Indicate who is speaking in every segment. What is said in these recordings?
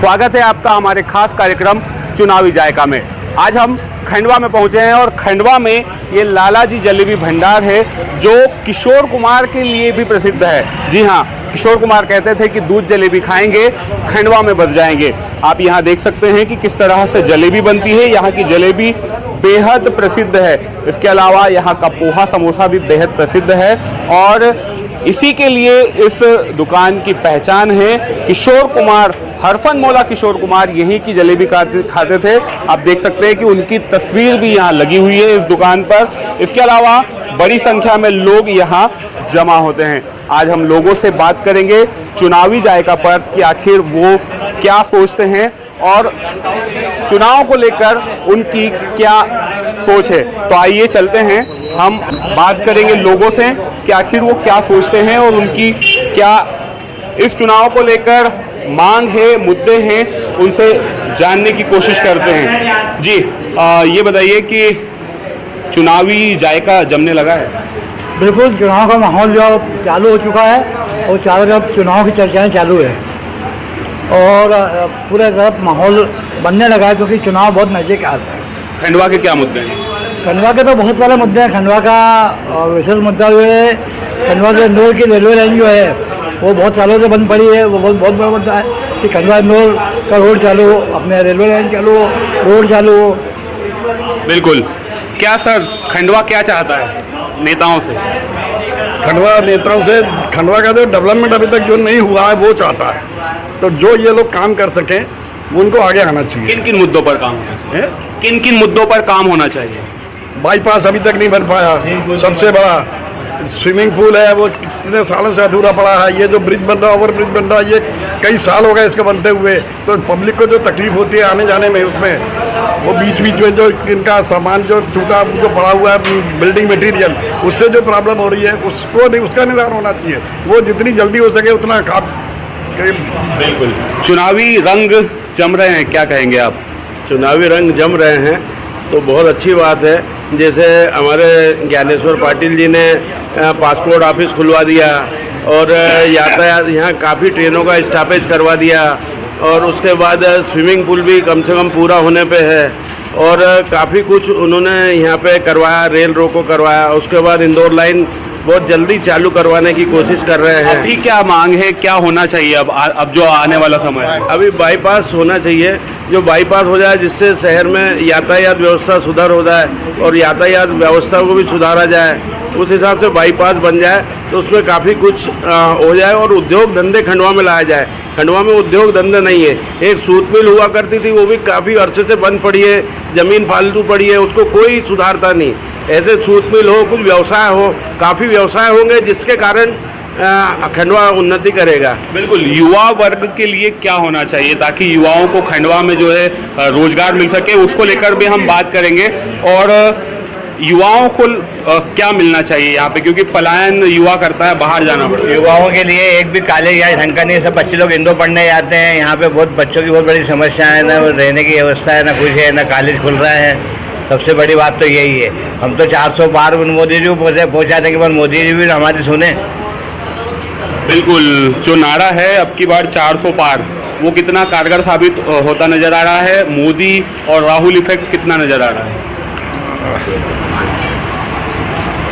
Speaker 1: स्वागत है आपका हमारे खास कार्यक्रम चुनावी जायका में। आज हम खंडवा में पहुंचे हैं और खंडवा में ये लालाजी जलेबी भंडार है जो किशोर कुमार के लिए भी प्रसिद्ध है। जी हाँ, किशोर कुमार कहते थे कि दूध जलेबी खाएंगे खंडवा में बस जाएंगे। आप यहाँ देख सकते हैं कि किस तरह से जलेबी बनती है। यहाँ की जलेबी बेहद प्रसिद्ध है। इसके अलावा यहाँ का पोहा समोसा भी बेहद प्रसिद्ध है और इसी के लिए इस दुकान की पहचान है। किशोर कुमार, हरफन मौला किशोर कुमार यहीं की जलेबी खाते थे। आप देख सकते हैं कि उनकी तस्वीर भी यहाँ लगी हुई है इस दुकान पर। इसके अलावा बड़ी संख्या में लोग यहाँ जमा होते हैं। आज हम लोगों से बात करेंगे चुनावी जायका पर कि आखिर वो क्या सोचते हैं और चुनाव को लेकर उनकी क्या सोच है। तो आइए चलते हैं, हम बात करेंगे लोगों से कि आखिर वो क्या सोचते हैं और उनकी क्या इस चुनाव को लेकर मांग है, मुद्दे हैं, उनसे जानने की कोशिश करते हैं। जी ये बताइए कि चुनावी जायका जमने लगा है?
Speaker 2: बिल्कुल, चुनाव का माहौल जो चालू हो चुका है और चारों तरफ चुनाव की चर्चाएं चालू है और पूरे तरफ माहौल बनने लगा है क्योंकि चुनाव बहुत नज़दीक आ रहा है।
Speaker 1: खंडवा के क्या मुद्दे हैं?
Speaker 2: खंडवा के तो बहुत सारे मुद्दे हैं। खंडवा का विशेष मुद्दा जो है, खंडवा से इंदौर की रेलवे लाइन जो है वो बहुत सालों से बंद पड़ी है। वो बहुत बड़ा मुद्दा है कि खंडवा इंदौर का रोड चालू हो, अपने रेलवे लाइन चालू हो, रोड चालू हो।
Speaker 1: बिल्कुल। क्या सर, खंडवा क्या चाहता है नेताओं से?
Speaker 3: खंडवा नेताओं से खंडवा का जो डेवलपमेंट अभी तक जो नहीं हुआ है वो चाहता है, तो जो ये लोग काम कर सकें उनको आगे आना चाहिए।
Speaker 1: किन किन मुद्दों पर काम होना चाहिए? किन किन मुद्दों पर काम होना चाहिए?
Speaker 3: बाईपास अभी तक नहीं बन पाया, सबसे बड़ा स्विमिंग पूल है वो कितने सालों से अधूरा पड़ा है। ये जो ब्रिज बन रहा है, ओवर ब्रिज बन रहा है, ये कई साल हो गए इसके बनते हुए। तो पब्लिक को जो तकलीफ होती है आने जाने में, उसमें वो बीच में जो इनका सामान जो टूटा जो पड़ा हुआ है, बिल्डिंग मटेरियल, उससे जो प्रॉब्लम हो रही है उसका निदान होना चाहिए। वो जितनी जल्दी हो सके उतना काम।
Speaker 1: बिल्कुल। चुनावी रंग जम रहे हैं, क्या कहेंगे आप?
Speaker 4: चुनावी रंग जम रहे हैं तो बहुत अच्छी बात है। जैसे हमारे ज्ञानेश्वर पाटिल जी ने पासपोर्ट ऑफिस खुलवा दिया और यातायात यहाँ काफ़ी ट्रेनों का स्टॉपेज करवा दिया और उसके बाद स्विमिंग पूल भी कम से कम पूरा होने पे है और काफ़ी कुछ उन्होंने यहाँ पे करवाया, रेल रोको करवाया। उसके बाद इंदौर लाइन बहुत जल्दी चालू करवाने की कोशिश कर रहे हैं।
Speaker 1: अभी क्या मांग है, क्या होना चाहिए अब जो आने वाला समय है?
Speaker 4: अभी बाईपास होना चाहिए, जो बाईपास हो जाए जिससे शहर में यातायात व्यवस्था सुधार हो जाए और यातायात व्यवस्था को भी सुधारा जाए। उस हिसाब से बाईपास बन जाए तो उसमें काफ़ी कुछ हो जाए और उद्योग धंधे खंडवा में लाया जाए। खंडवा में उद्योग धंधे नहीं है। एक सूत मिल हुआ करती थी, वो भी काफ़ी अरसे से बंद पड़ी है, ज़मीन फालतू पड़ी है, उसको कोई सुधारता नहीं। ऐसे सूत मिल हो, कुछ व्यवसाय हो, काफ़ी व्यवसाय होंगे जिसके कारण खंडवा उन्नति करेगा।
Speaker 1: बिल्कुल। युवा वर्ग के लिए क्या होना चाहिए ताकि युवाओं को खंडवा में जो है रोजगार मिल सके, उसको लेकर भी हम बात करेंगे। और युवाओं को क्या मिलना चाहिए यहाँ पे, क्योंकि पलायन युवा करता है, बाहर जाना पड़ता है।
Speaker 5: युवाओं के लिए एक भी कॉलेज या ढंग का नहीं। सब बच्चे लोग इंदौर पढ़ने जाते हैं। यहाँ पे बहुत बच्चों की बहुत बड़ी समस्या है, ना रहने की व्यवस्था है, ना कुछ है, ना कॉलेज खुल रहा है। सबसे बड़ी बात तो यही है। हम तो 400 पार मोदी जी को पहुँचाने के बाद मोदी जी भी हमारी सुने।
Speaker 1: बिल्कुल। जो नारा है अब की बार 400 पार, वो कितना कारगर साबित होता नजर आ रहा है? मोदी और राहुल इफेक्ट कितना नजर आ रहा है?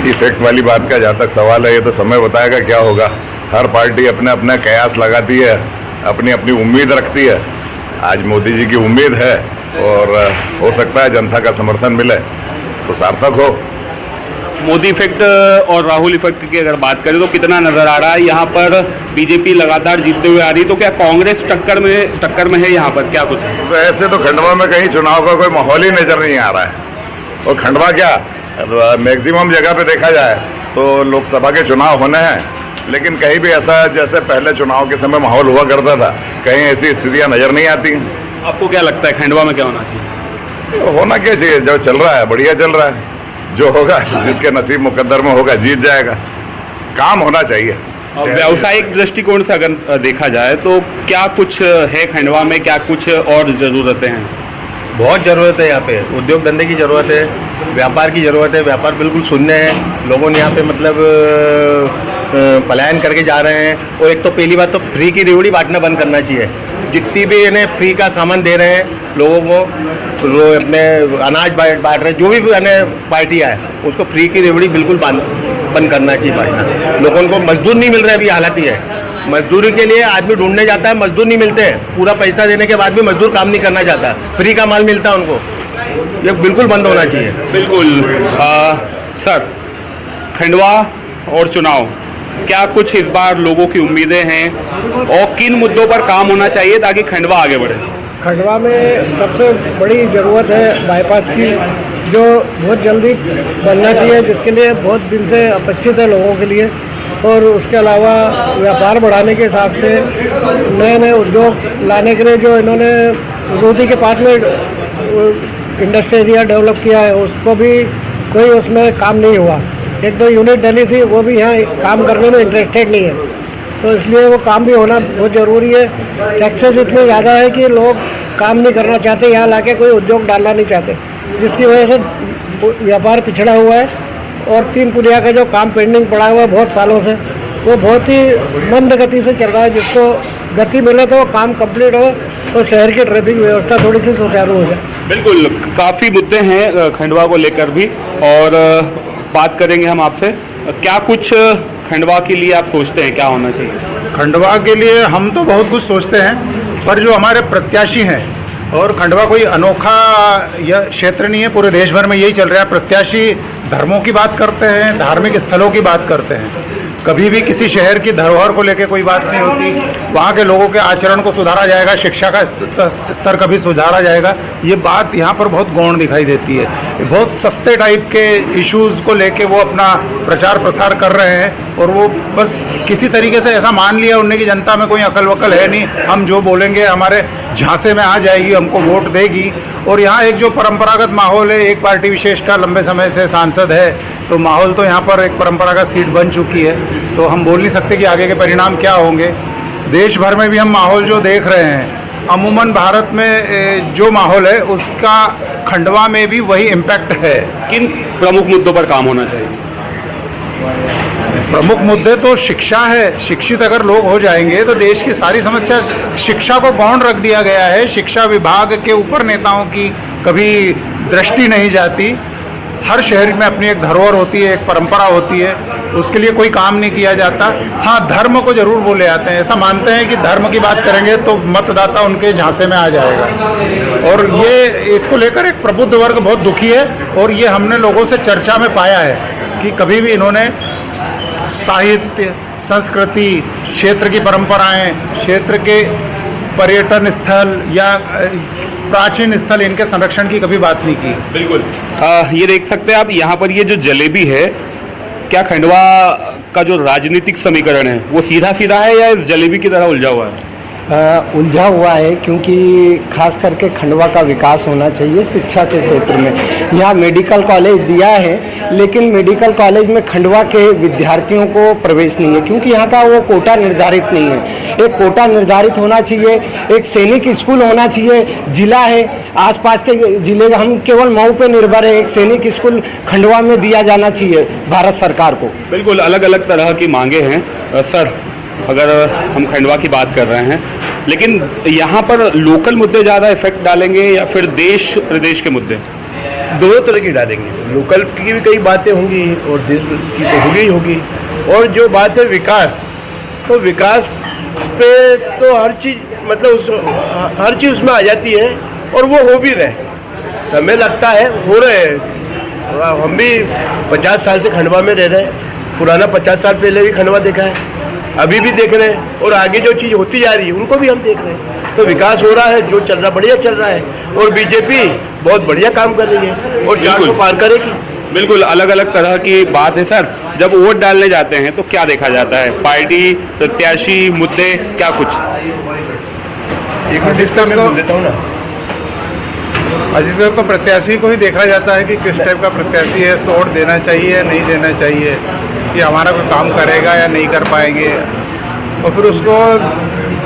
Speaker 6: इफेक्ट वाली बात का जहाँ तक सवाल है, ये तो समय बताएगा क्या होगा। हर पार्टी अपने अपने कयास लगाती है, अपनी अपनी उम्मीद रखती है। आज मोदी जी की उम्मीद है और हो सकता है जनता का समर्थन मिले तो सार्थक हो।
Speaker 1: मोदी इफेक्ट और राहुल इफेक्ट की अगर बात करें तो कितना नजर आ रहा है? यहाँ पर बीजेपी लगातार जीतते हुए आ रही, तो क्या कांग्रेस टक्कर में है यहाँ पर, क्या कुछ है?
Speaker 6: तो ऐसे तो खंडवा में कहीं चुनाव का कोई माहौल ही नजर नहीं आ रहा है। और खंडवा क्या, मैक्सिमम जगह पे देखा जाए तो लोकसभा के चुनाव होने हैं, लेकिन कहीं भी ऐसा जैसे पहले चुनाव के समय माहौल हुआ करता था, कहीं ऐसी स्थितियाँ नजर नहीं आती।
Speaker 1: आपको क्या लगता है खंडवा में क्या होना चाहिए?
Speaker 6: होना क्या चाहिए, जो चल रहा है बढ़िया चल रहा है। जो होगा, जिसके नसीब मुकद्दर में होगा, जीत जाएगा। काम होना चाहिए।
Speaker 1: व्यावसायिक दृष्टिकोण से अगर देखा जाए तो क्या कुछ है खंडवा में, क्या कुछ और ज़रूरतें हैं?
Speaker 5: बहुत ज़रूरत है यहाँ पे। उद्योग धंधे की ज़रूरत है, व्यापार की ज़रूरत है। व्यापार बिल्कुल शून्य है। लोगों ने यहाँ पे मतलब पलायन करके जा रहे हैं। और एक तो पहली बात तो फ्री की रेवड़ी बांटना बंद करना चाहिए।
Speaker 7: जितनी भी इन्हें फ्री का सामान दे रहे हैं लोगों को, जो अपने अनाज बांट रहे हैं, जो भी पार्टियाँ है उसको फ्री की रेवड़ी बिल्कुल बंद करना चाहिए बांटना। लोगों को मजदूर नहीं मिल रहे, अभी हालत ही है। मजदूरी के लिए आदमी ढूंढने जाता है, मजदूर नहीं मिलते हैं। पूरा पैसा देने के बाद भी मजदूर काम नहीं करना चाहता, फ्री का माल मिलता है उनको। ये बिल्कुल बंद होना चाहिए।
Speaker 1: बिल्कुल। सर, खंडवा और चुनाव, क्या कुछ इस बार लोगों की उम्मीदें हैं और किन मुद्दों पर काम होना चाहिए ताकि खंडवा आगे बढ़े?
Speaker 8: खंडवा में सबसे बड़ी ज़रूरत है बाईपास की, जो बहुत जल्दी बनना चाहिए, जिसके लिए बहुत दिन से अपेक्षित है लोगों के लिए। और उसके अलावा व्यापार बढ़ाने के हिसाब से नए नए उद्योग लाने के लिए जो इन्होंने रोटी के पास में इंडस्ट्री एरिया डेवलप किया है, उसको भी कोई उसमें काम नहीं हुआ। एक दो यूनिट डली थी, वो भी यहाँ काम करने में इंटरेस्टेड नहीं है, तो इसलिए वो काम भी होना बहुत ज़रूरी है। टैक्सेस इतने ज़्यादा है कि लोग काम नहीं करना चाहते, यहाँ लाके कोई उद्योग डालना नहीं चाहते, जिसकी वजह से व्यापार पिछड़ा हुआ है। और 3 पुलिया का जो काम पेंडिंग पड़ा हुआ है बहुत सालों से, वो बहुत ही मंद गति से चल रहा है। जिसको गति मिले तो काम कंप्लीट हो तो शहर की ट्रैफिक व्यवस्था थोड़ी सी सुचारू हो जाए।
Speaker 1: बिल्कुल, काफ़ी मुद्दे हैं खंडवा को लेकर भी, और बात करेंगे हम आपसे। क्या कुछ खंडवा के लिए आप सोचते हैं क्या होना चाहिए?
Speaker 9: खंडवा के लिए हम तो बहुत कुछ सोचते हैं, पर जो हमारे प्रत्याशी हैं, और खंडवा कोई अनोखा यह क्षेत्र नहीं है, पूरे देश भर में यही चल रहा है। प्रत्याशी धर्मों की बात करते हैं, धार्मिक स्थलों की बात करते हैं, कभी भी किसी शहर की धरोहर को लेकर कोई बात नहीं होती। वहाँ के लोगों के आचरण को सुधारा जाएगा, शिक्षा का स्तर कभी सुधारा जाएगा, ये बात यहाँ पर बहुत गौण दिखाई देती है। बहुत सस्ते टाइप के इश्यूज़ को लेके वो अपना प्रचार प्रसार कर रहे हैं, और वो बस किसी तरीके से ऐसा मान लिया उन्हें कि जनता में कोई अकल वकल है नहीं, हम जो बोलेंगे हमारे झांसे में आ जाएगी, हमको वोट देगी। और यहाँ एक जो परंपरागत माहौल है, एक पार्टी विशेष का लंबे समय से सांसद है, तो माहौल तो यहाँ पर एक परंपरागत सीट बन चुकी है। तो हम बोल नहीं सकते कि आगे के परिणाम क्या होंगे। देश भर में भी हम माहौल जो देख रहे हैं, अमूमन भारत में जो माहौल है उसका खंडवा में भी वही इम्पैक्ट है।
Speaker 1: किन प्रमुख मुद्दों पर काम होना चाहिए?
Speaker 9: प्रमुख मुद्दे तो शिक्षा है। शिक्षित अगर लोग हो जाएंगे तो देश की सारी समस्या, शिक्षा को गौण रख दिया गया है। शिक्षा विभाग के ऊपर नेताओं की कभी दृष्टि नहीं जाती। हर शहर में अपनी एक धरोहर होती है, एक परंपरा होती है, उसके लिए कोई काम नहीं किया जाता। हाँ, धर्म को जरूर बोले जाते हैं, ऐसा मानते हैं कि धर्म की बात करेंगे तो मतदाता उनके झांसे में आ जाएगा। और ये इसको लेकर एक प्रबुद्ध वर्ग बहुत दुखी है, और ये हमने लोगों से चर्चा में पाया है कि कभी भी इन्होंने साहित्य, संस्कृति, क्षेत्र की परंपराएं, क्षेत्र के पर्यटन स्थल या प्राचीन स्थल, इनके संरक्षण की कभी बात नहीं की।
Speaker 1: बिल्कुल। ये देख सकते हैं आप, यहाँ पर ये जो जलेबी है, क्या खंडवा का जो राजनीतिक समीकरण है वो सीधा सीधा है या इस जलेबी की तरह उलझा हुआ है?
Speaker 10: उलझा हुआ है, क्योंकि खास करके खंडवा का विकास होना चाहिए शिक्षा के क्षेत्र में। यहाँ मेडिकल कॉलेज दिया है, लेकिन मेडिकल कॉलेज में खंडवा के विद्यार्थियों को प्रवेश नहीं है, क्योंकि यहाँ का वो कोटा निर्धारित नहीं है। एक कोटा निर्धारित होना चाहिए, एक सैनिक स्कूल होना चाहिए। जिला है, आसपास के जिले, हम केवल मऊ पे निर्भर है, एक सैनिक स्कूल खंडवा में दिया जाना चाहिए भारत सरकार को।
Speaker 1: बिल्कुल, अलग अलग तरह की मांगे हैं। सर, अगर हम खंडवा की बात कर रहे हैं, लेकिन यहाँ पर लोकल मुद्दे ज़्यादा इफेक्ट डालेंगे या फिर देश प्रदेश के मुद्दे?
Speaker 7: दोनों तरह की डालेंगे। लोकल की भी कई बातें होंगी और देश की तो होगी ही होगी। और जो बात है विकास, तो विकास पे तो हर चीज़, मतलब हर चीज़ उसमें आ जाती है, और वो हो भी रहे। समय लगता है, हो रहे हैं। हम भी 50 साल से खंडवा में रह रहे हैं। पुराना 50 साल पहले भी खंडवा देखा है, अभी भी देख रहे हैं, और आगे जो चीज़ होती जा रही है उनको भी हम देख रहे हैं। तो विकास हो रहा है, जो चल रहा बढ़िया चल रहा है, और बीजेपी बहुत बढ़िया काम कर रही है और 400 पार करेगी।
Speaker 1: बिल्कुल, अलग अलग तरह की बात है। सर, जब वोट डालने जाते हैं तो क्या देखा जाता है? पार्टी, प्रत्याशी, मुद्दे, क्या कुछ?
Speaker 9: अधिकतर तो प्रत्याशी को ही देखा जाता है कि किस टाइप का प्रत्याशी है, इसको वोट देना चाहिए या नहीं देना चाहिए, कि हमारा कोई काम करेगा या नहीं कर पाएंगे। और फिर उसको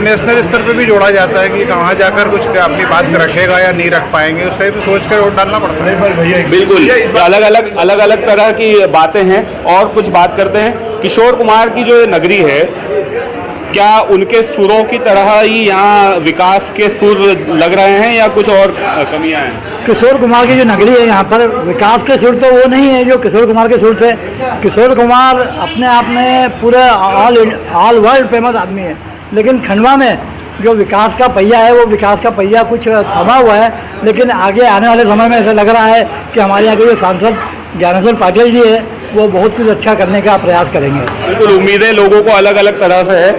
Speaker 9: नेशनल स्तर पे भी जोड़ा जाता है कि कहाँ जाकर कुछ अपनी बात रखेगा या नहीं रख पाएंगे, उस टाइप से सोच कर वोट डालना पड़ता है।
Speaker 1: बिल्कुल, अलग अलग तरह की बातें हैं। और कुछ बात करते हैं। किशोर कुमार की जो नगरी है, क्या उनके सुरों की तरह ही यहाँ विकास के सुर लग रहे हैं या कुछ और कमियां हैं?
Speaker 2: किशोर कुमार की जो नगरी है यहाँ पर विकास के सुर तो वो नहीं है जो किशोर कुमार के सुर थे। किशोर कुमार अपने आप में पूरे ऑल वर्ल्ड फेमस आदमी है, लेकिन खंडवा में जो विकास का पहिया है वो विकास का पहिया कुछ थमा हुआ है। लेकिन आगे आने वाले समय में ऐसा लग रहा है कि हमारे यहाँ के जो सांसद ज्ञानेश्वर पाटिल जी है वो बहुत कुछ अच्छा करने का प्रयास करेंगे।
Speaker 1: बिल्कुल, उम्मीदें लोगों को अलग अलग तरह से है।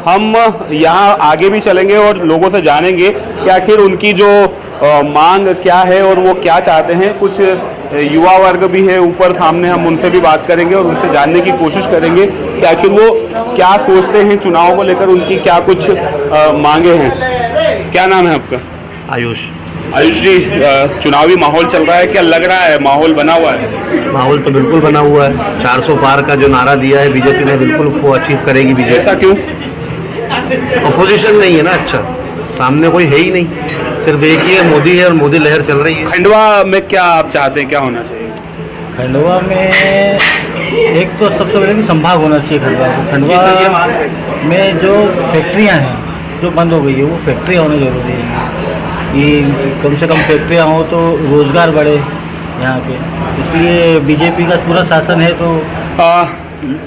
Speaker 1: हम यहाँ आगे भी चलेंगे और लोगों से जानेंगे कि आखिर उनकी जो मांग क्या है और वो क्या चाहते हैं। कुछ युवा वर्ग भी है ऊपर सामने, हम उनसे भी बात करेंगे और उनसे जानने की कोशिश करेंगे कि आखिर वो क्या सोचते हैं चुनाव को लेकर, उनकी क्या कुछ मांगे हैं। क्या नाम है आपका?
Speaker 11: आयुष।
Speaker 1: आयुष जी, चुनावी माहौल चल रहा है, क्या लग रहा है माहौल बना हुआ है?
Speaker 11: माहौल तो बिल्कुल बना हुआ है। 400 पार का जो नारा दिया है बीजेपी ने, बिल्कुल वो अचीव करेगी बीजेपी।
Speaker 1: ऐसा क्यों?
Speaker 11: अपोजिशन नहीं है ना, अच्छा सामने कोई है ही नहीं, सिर्फ एक ही है, मोदी है और मोदी लहर चल रही है।
Speaker 1: खंडवा में क्या आप चाहते हैं, क्या होना चाहिए?
Speaker 12: खंडवा में एक तो सबसे पहले कि संभाग होना चाहिए खंडवा को। खंडवा में जो फैक्ट्रियां हैं जो बंद हो गई है वो फैक्ट्रियाँ होना जरूरी है कि कम से कम फैक्ट्रियाँ हों तो रोज़गार बढ़े यहाँ के। इसलिए बीजेपी का पूरा शासन है। तो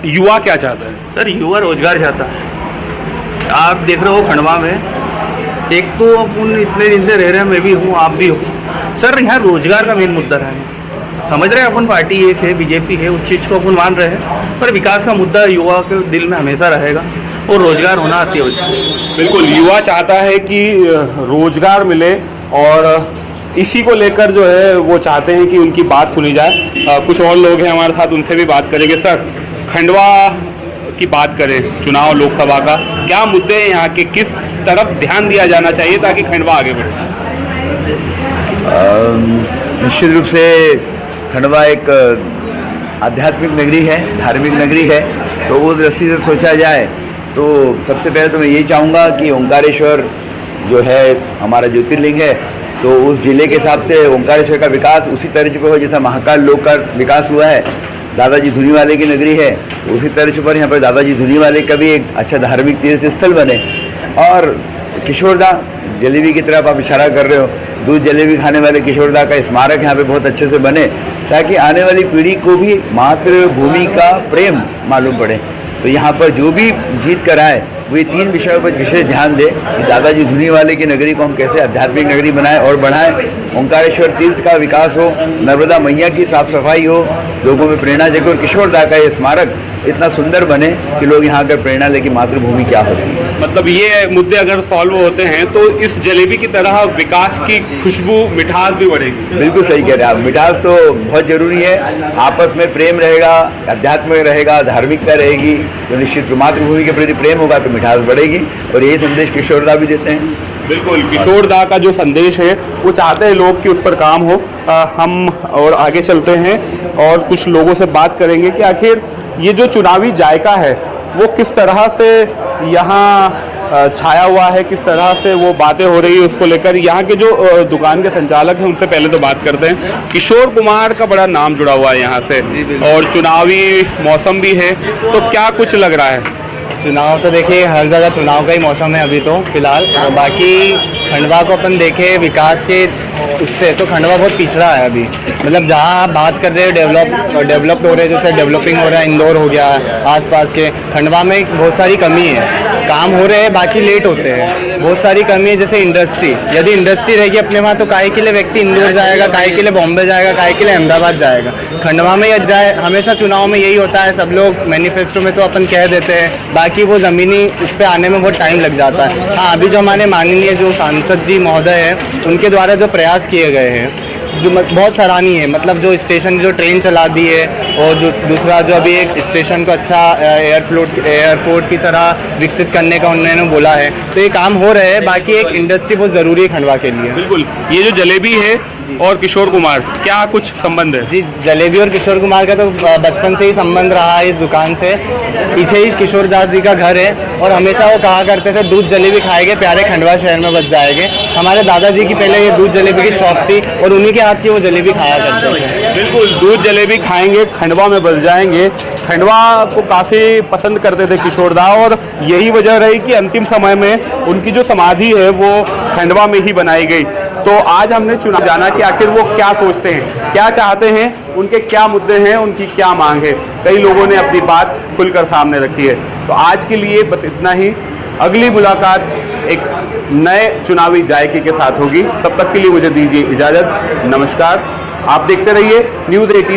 Speaker 1: युवा क्या चाहता है?
Speaker 11: सर युवा रोजगार चाहता है। आप देख रहे हो खंडवा में, एक तो अपन इतने दिन से रह रहे हैं, मैं भी हूँ आप भी हो सर, यहाँ रोजगार का मेन मुद्दा रहा है। समझ रहे हैं अपन, पार्टी एक है, बीजेपी है, उस चीज़ को अपन मान रहे हैं, पर विकास का मुद्दा युवा के दिल में हमेशा रहेगा और रोजगार होना अति आवश्यक।
Speaker 1: बिल्कुल, युवा चाहता है कि रोजगार मिले और इसी को लेकर जो है वो चाहते हैं कि उनकी बात सुनी जाए। कुछ और लोग हैं हमारे साथ, उनसे भी बात करेंगे। सर, खंडवा की बात करें, चुनाव लोकसभा का, क्या मुद्दे हैं यहाँ के, किस तरफ ध्यान दिया जाना चाहिए ताकि खंडवा आगे बढ़े?
Speaker 13: निश्चित रूप से खंडवा एक आध्यात्मिक नगरी है, धार्मिक नगरी है, तो उस दृष्टि से सोचा जाए तो सबसे पहले तो मैं यही चाहूँगा कि ओंकारेश्वर जो है हमारा ज्योतिर्लिंग है, तो उस जिले के हिसाब से ओंकारेश्वर का विकास उसी तर्ज पर हो जैसा महाकाल लोक का विकास हुआ है। दादाजी धुनीवाले की नगरी है, उसी तर्ज पर यहाँ पर दादाजी धुनीवाले का भी एक अच्छा धार्मिक तीर्थ स्थल बने। और किशोरदा जलेबी की तरफ आप इशारा कर रहे हो, दूध जलेबी खाने वाले किशोरदा का स्मारक यहाँ पे बहुत अच्छे से बने ताकि आने वाली पीढ़ी को भी मातृभूमि का प्रेम मालूम पड़े। तो यहाँ पर जो भी जीत कर आए वो ये 3 विषयों पर विशेष ध्यान दे कि दादाजी धुनीवाले की नगरी को हम कैसे आध्यात्मिक नगरी बनाएं और बढ़ाएं। ओंकारेश्वर तीर्थ का विकास हो, नर्मदा मैया की साफ सफाई हो, लोगों में प्रेरणा जगे और किशोरदा का ये स्मारक इतना सुंदर बने कि लोग यहाँ आकर प्रेरणा ले कि मातृभूमि क्या होती है।
Speaker 1: मतलब ये मुद्दे अगर सॉल्व होते हैं तो इस जलेबी की तरह विकास की खुशबू, मिठास भी बढ़ेगी।
Speaker 13: बिल्कुल सही कह रहे हैं आप, मिठास तो बहुत ज़रूरी है। आपस में प्रेम रहेगा, अध्यात्म रहेगा, धार्मिकता रहेगी, तो निश्चित मातृभूमि के प्रति प्रेम होगा तो मिठास बढ़ेगी। और यही संदेश किशोरदा भी देते हैं।
Speaker 1: बिल्कुल, किशोरदा का जो संदेश है वो चाहते हैं लोग कि उस पर काम हो। हम और आगे चलते हैं और कुछ लोगों से बात करेंगे कि आखिर ये जो चुनावी जायका है वो किस तरह से यहाँ छाया हुआ है, किस तरह से वो बातें हो रही है उसको लेकर। यहाँ के जो दुकान के संचालक हैं उनसे पहले तो बात करते हैं। किशोर कुमार का बड़ा नाम जुड़ा हुआ है यहाँ से और चुनावी मौसम भी है, तो क्या कुछ लग रहा है?
Speaker 14: चुनाव तो देखिए हर जगह चुनाव का ही मौसम है अभी तो फिलहाल। बाकी खंडवा को अपन देखें विकास के उससे तो खंडवा बहुत पिछड़ा है अभी। मतलब जहाँ आप बात कर रहे हो डेवलप्ड हो रहे हैं, जैसे डेवलपिंग हो रहा है, इंदौर हो गया आसपास के, खंडवा में बहुत सारी कमी है। काम हो रहे हैं बाकी लेट होते हैं, बहुत सारी कमी है। जैसे इंडस्ट्री, यदि इंडस्ट्री रहेगी अपने वहाँ तो काहे के लिए व्यक्ति इंदौर जाएगा, काहे के लिए बॉम्बे जाएगा, काहे के लिए अहमदाबाद जाएगा, खंडवा में यदि जाए। हमेशा चुनाव में यही होता है, सब लोग मैनिफेस्टो में तो अपन कह देते हैं, बाकी वो ज़मीनी उस पर आने में बहुत टाइम लग जाता है। हाँ, अभी जो हमारे माननीय जो सांसद जी महोदय हैं उनके द्वारा जो प्रयास किए गए हैं जो बहुत सराहनीय है। मतलब जो स्टेशन जो ट्रेन चला दी है और जो दूसरा जो अभी एक स्टेशन को अच्छा एयरपोर्ट की तरह विकसित करने का उन्होंने बोला है, तो ये काम हो रहे हैं। बाकी एक इंडस्ट्री बहुत ज़रूरी है खंडवा के लिए।
Speaker 1: बिल्कुल, ये जो जलेबी है और किशोर कुमार, क्या कुछ संबंध है?
Speaker 14: जी, जलेबी और किशोर कुमार का तो बचपन से ही संबंध रहा है इस दुकान से। पीछे ही किशोरदास जी का घर है और हमेशा वो कहा करते थे दूध जलेबी खाएंगे प्यारे खंडवा शहर में बच जाएंगे। हमारे दादाजी की पहले ये दूध जलेबी की शॉप थी और उन्हीं के हाथ की वो जलेबी खाया करते थे।
Speaker 1: बिल्कुल, दूध जलेबी खाएंगे खंडवा में बच जाएंगे। खंडवा को काफ़ी पसंद करते थे किशोर दा, और यही वजह रही कि अंतिम समय में उनकी जो समाधि है वो खंडवा में ही बनाई गई। तो आज हमने चुनाव जाना कि आखिर वो क्या सोचते हैं, क्या चाहते हैं, उनके क्या मुद्दे हैं, उनकी क्या मांग है। कई लोगों ने अपनी बात खुलकर सामने रखी है। तो आज के लिए बस इतना ही। अगली मुलाकात एक नए चुनावी जायके के साथ होगी। तब तक के लिए मुझे दीजिए इजाज़त। नमस्कार। आप देखते रहिए न्यूज़ 18।